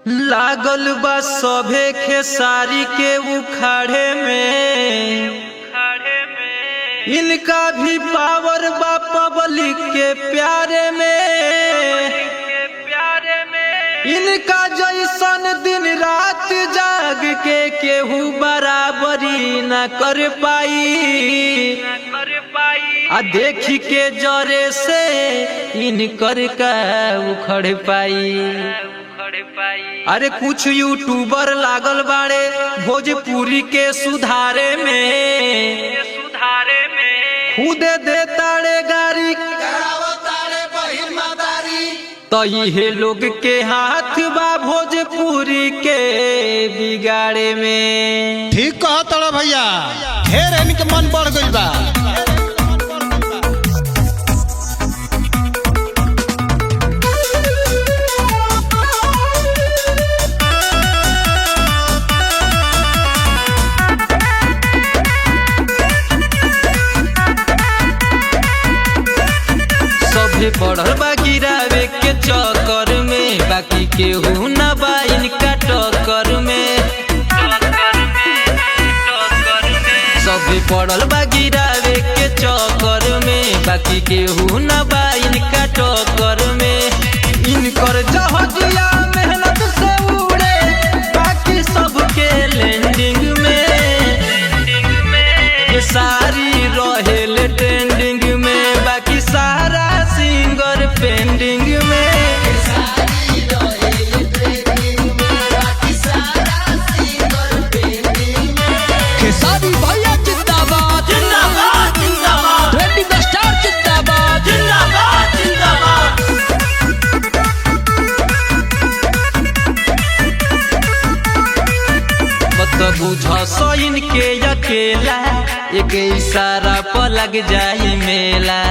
लागल बा सभे खेसारी के उखाड़े में, इनका भी पावर बा पब्लिक के प्यारे में। इनका जैसन दिन रात जाग के केहू बराबरी न कर पाई। आ देखी के जरे से इनकर का उखड़ पाई। अरे कुछ यूट्यूबर लागल बाड़े भोजपुरी के सुधारे में, खुद दे ताड़े गारी तो ये लोग के हाथ बा भोजपुरी के बिगाड़े में। ठीक कहा तड़ा भैया, ढेर इनके मन बढ़ गई बा। पढ़ल बा गिरावे के चक्कर में, बाकी केहू न बा इनका टक्कर में। सभी पढ़ल बा गिरावे के चक्कर में, बाकी केहू न बा इनका टक्कर में। इनकर जहजिया मेहनत से उड़े, बाकी सबके लैंडिंग में। ये सारी रहेले ट्रेंडिंग में, बाकी सारा सिंगर पेंडिंग में। खेसारी भैया जिंदाबाद जिंदाबाद जिंदाबाद, ट्रेंडिंग स्टार जिंदाबाद जिंदाबाद जिंदाबाद। मत बुझ सैन के अकेला, एक इशारा पर लग जाई मेला।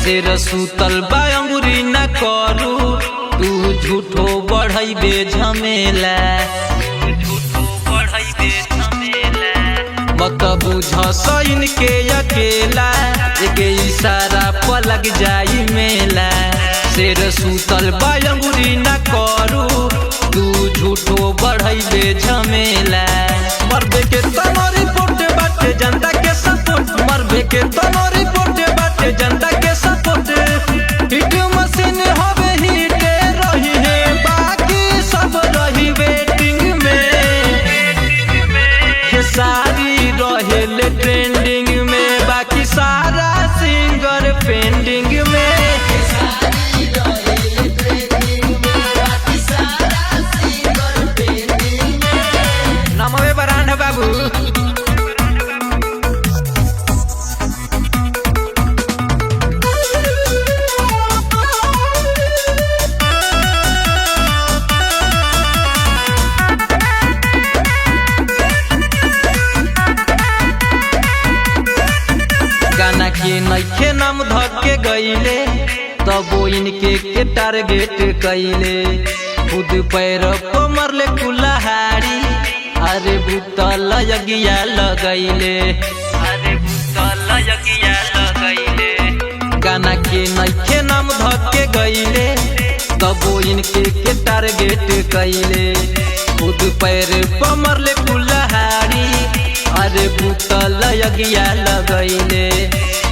शेर सुतल बा अंगुरी न करू, तू झूठो बढ़ैबे झमेला। मत बुझ सैन के अकेला, एक इशारा पर लग जाई मेला। शेर सुतल बा अंगुरी न करू, तू झूठो बढ़ैबे झमेला। मरबे के तनो रिपोर्ट बाटे जनता के सपोर्ट, मरबे के तनो रिपोर्ट बाटे जनता के सपोर्ट। हिट मशीन होवे हिट रही है, बाकी सब रही वेटिंग में। खेसारी रहेले ट्रेंडिंग में, बाकी सारा सिंगर पेंडिंग में। नमवे बरांड बाबू। गाना के नइखे नाम धक के गईले, तबो इनके के टारगेट कईले। खुद पैर पर मरले कुल्हाड़ी, अरे भूतल यगिया लगैले। गाना के नइखे नाम धक के गईले, तबो इनके के टारगेट कईले। खुद पैर पर मरले कुल्हाड़ी, अरे भूतल यगिया लगैले।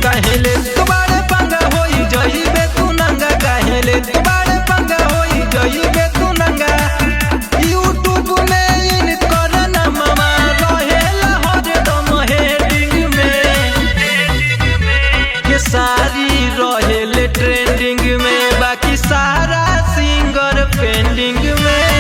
कहेले तुम्हारे पंगा होई जइबे तू नंगा, कहेले तुम्हारे पंगा होई जइबे तू नंगा। यूट्यूब में इनकर नामवा रहेला हरदम हेडिंग में। खेसारी रहेले ट्रेंडिंग में, बाकी सारा सिंगर पेंडिंग में।